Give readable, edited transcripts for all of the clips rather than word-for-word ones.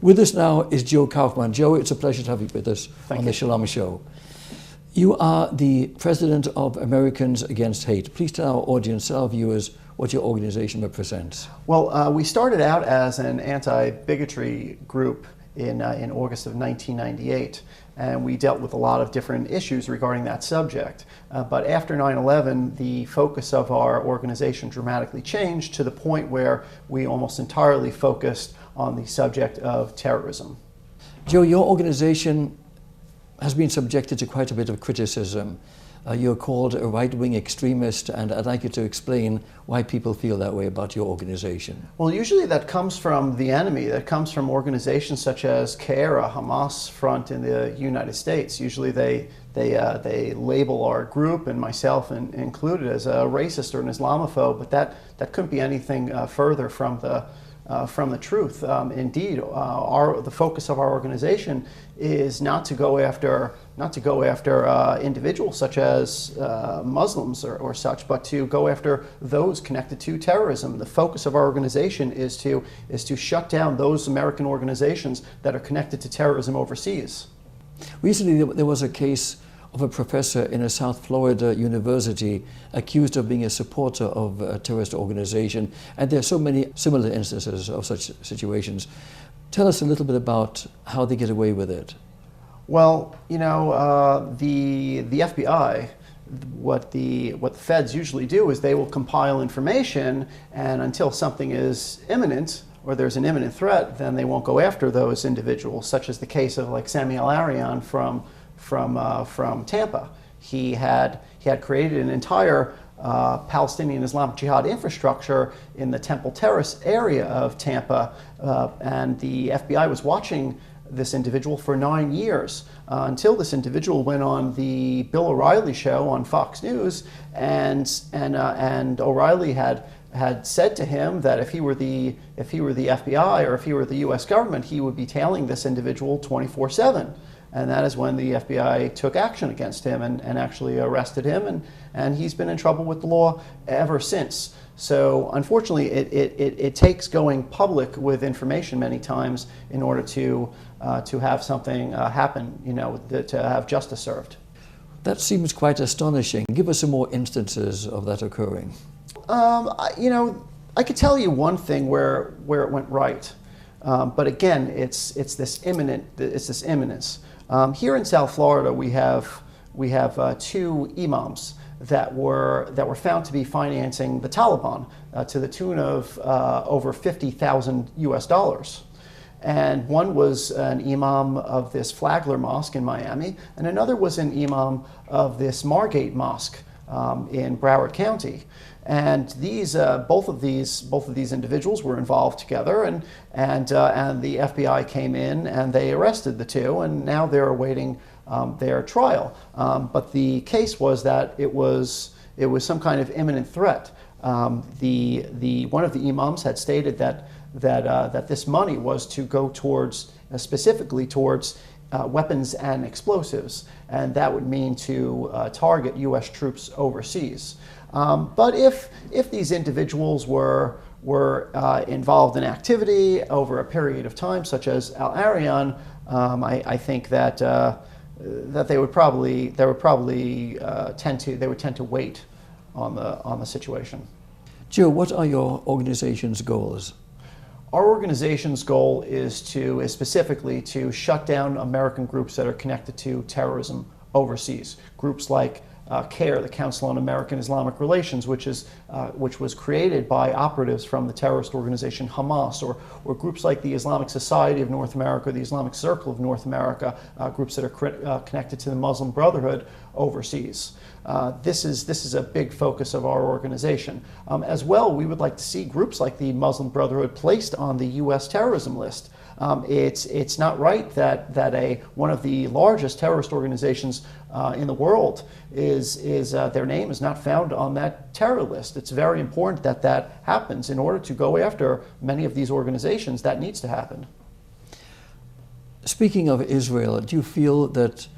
With us now is Joe Kaufman. Joe, it's a pleasure to have you with us Thank on you. the Shalom Show. You are the president of Americans Against Hate. Please tell our audience, tell our viewers, what your organization represents. Well, we started out as an anti-bigotry group in August of 1998, and we dealt with a lot of different issues regarding that subject. But after 9/11, the focus of our organization dramatically changed to the point where we almost entirely focused on the subject of terrorism. Joe, your organization has been subjected to quite a bit of criticism. You're called a right-wing extremist, and I'd like you to explain why people feel that way about your organization. Well, usually that comes from the enemy. That comes from organizations such as al-quaeda, Hamas front in the United States. Usually they label our group, and myself included, as a racist or an Islamophobe, but that couldn't be anything further from the truth. Indeed, the focus of our organization is not to go after individuals such as Muslims or such, but to go after those connected to terrorism. The focus of our organization is to shut down those American organizations that are connected to terrorism overseas. Recently, there was a case of a professor in a South Florida university accused of being a supporter of a terrorist organization, and there are so many similar instances of such situations. Tell us a little bit about how they get away with it. Well, you know, the FBI, what the feds usually do is they will compile information, and until something is imminent or there's an imminent threat, then they won't go after those individuals, such as the case of like Samuel Arian from Tampa. He had created an entire Palestinian Islamic Jihad infrastructure in the Temple Terrace area of Tampa, and the FBI was watching this individual for 9 years until this individual went on the Bill O'Reilly show on Fox News, and O'Reilly had said to him that if he were the FBI or if he were the U.S. government, he would be tailing this individual 24/7. And that is when the FBI took action against him and actually arrested him, and he's been in trouble with the law ever since. So unfortunately, it takes going public with information many times in order to have something happen, you know, to have justice served. That seems quite astonishing. Give us some more instances of that occurring. You know, I could tell you one thing where it went right, but again, it's this imminence. Here in South Florida, we have two imams that were found to be financing the Taliban to the tune of over $50,000 US. And one was an imam of this Flagler Mosque in Miami, and another was an imam of this Margate Mosque in Broward County. And both of these individuals were involved together, and the FBI came in and they arrested the two, and now they're awaiting their trial. But the case was that it was some kind of imminent threat. One of the imams had stated that this money was to go towards specifically towards weapons and explosives, and that would mean to target U.S. troops overseas. But if these individuals were involved in activity over a period of time, such as Al-Arian, I think that they would probably tend to wait on the situation. Joe, what are your organization's goals? Our organization's goal is specifically to shut down American groups that are connected to terrorism overseas. Groups like CARE, the Council on American Islamic Relations, which was created by operatives from the terrorist organization Hamas, or groups like the Islamic Society of North America, the Islamic Circle of North America, groups that are connected to the Muslim Brotherhood overseas. This is a big focus of our organization. As well, we would like to see groups like the Muslim Brotherhood placed on the U.S. terrorism list. It's not right that one of the largest terrorist organizations in the world their name is not found on that terror list. It's very important that happens. In order to go after many of these organizations, that needs to happen. Speaking of Israel, do you feel that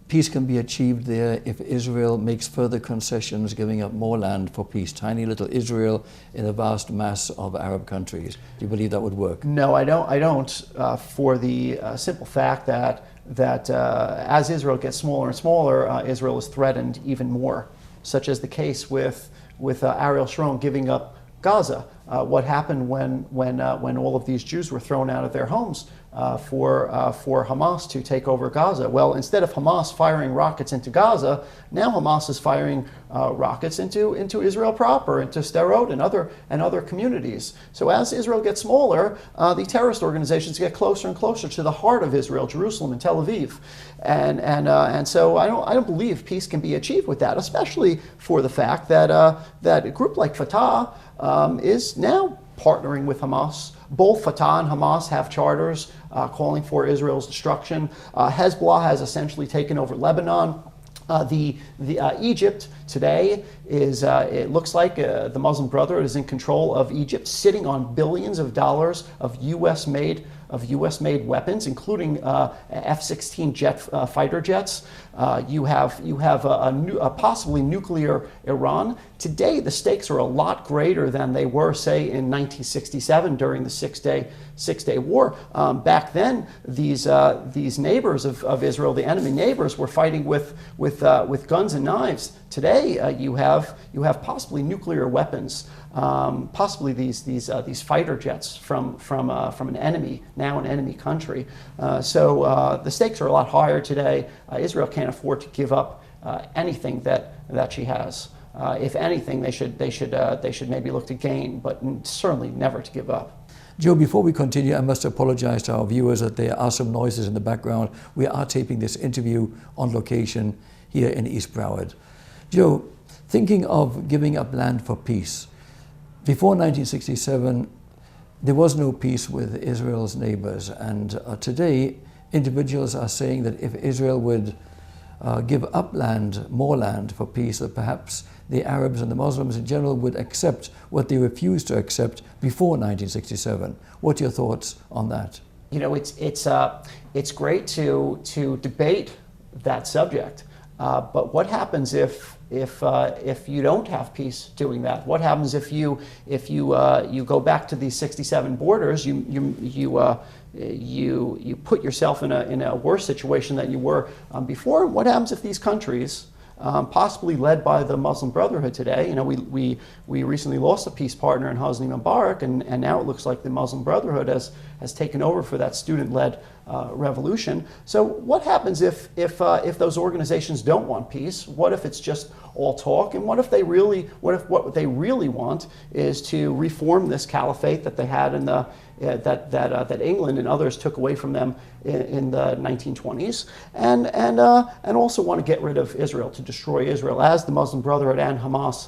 peace can be achieved there if Israel makes further concessions, giving up more land for peace. Tiny little Israel in a vast mass of Arab countries. Do you believe that would work? No, I don't. For the simple fact that as Israel gets smaller and smaller, Israel is threatened even more, such as the case with Ariel Sharon giving up Gaza. What happened when all of these Jews were thrown out of their homes for Hamas to take over Gaza? Well, instead of Hamas firing rockets into Gaza, now Hamas is firing rockets into Israel proper, into Sderot and other communities. So as Israel gets smaller, the terrorist organizations get closer and closer to the heart of Israel, Jerusalem and Tel Aviv, and so I don't believe peace can be achieved with that, especially for the fact that that a group like Fatah is now partnering with Hamas. Both Fatah and Hamas have charters calling for Israel's destruction. Hezbollah has essentially taken over Lebanon. Egypt today is, it looks like the Muslim Brotherhood is in control of Egypt, sitting on billions of dollars of U.S.-made weapons, including F-16 fighter jets. You have a possibly nuclear Iran. Today, the stakes are a lot greater than they were, say, in 1967 during the Six-Day War. Back then, these neighbors of Israel, the enemy neighbors, were fighting with guns and knives. Today, you have possibly nuclear weapons, possibly these fighter jets from an enemy, now an enemy country. So the stakes are a lot higher today. Israel can't afford to give up anything that she has. If anything, they should maybe look to gain, but certainly never to give up. Joe, before we continue, I must apologize to our viewers that there are some noises in the background. We are taping this interview on location here in East Broward. Joe, thinking of giving up land for peace, before 1967, there was no peace with Israel's neighbors, and today individuals are saying that if Israel would give up land, more land for peace, that perhaps the Arabs and the Muslims in general would accept what they refused to accept before 1967. What are your thoughts on that? You know, it's great to debate that subject, but what happens if you don't have peace doing that? What happens if you go back to these 67 borders? You put yourself in a worse situation than you were before. What happens if these countries, possibly led by the Muslim Brotherhood today, you know, we recently lost a peace partner in Hosni Mubarak, and now it looks like the Muslim Brotherhood has taken over for that student-led revolution. So what happens if those organizations don't want peace? What if it's just all talk? And what if what they really want is to reform this caliphate that they had in the that England and others took away from them in the 1920s, and also want to get rid of Israel, to destroy Israel, as the Muslim Brotherhood and Hamas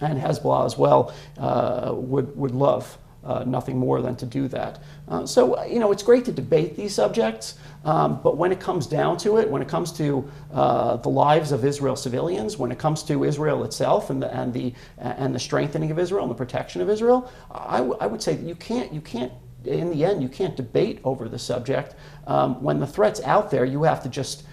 and Hezbollah as well would love nothing more than to do that. So you know, it's great to debate these subjects, but when it comes down to it, when it comes to the lives of Israel civilians, when it comes to Israel itself and the strengthening of Israel and the protection of Israel, I would say that you can't. In the end, you can't debate over the subject. When the threat's out there, you have to just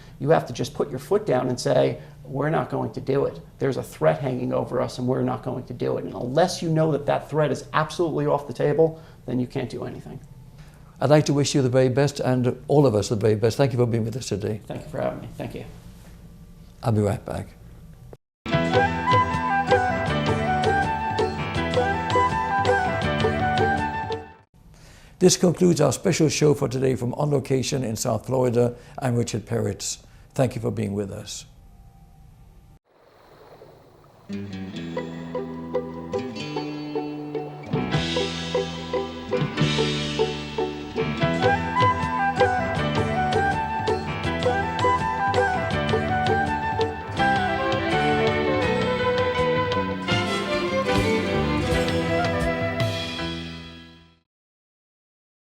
put your foot down and say, we're not going to do it. There's a threat hanging over us, and we're not going to do it. And unless you know that threat is absolutely off the table, then you can't do anything. I'd like to wish you the very best, and all of us the very best. Thank you for being with us today. Thank you for having me. Thank you. I'll be right back. This concludes our special show for today from On Location in South Florida. I'm Richard Peretz. Thank you for being with us.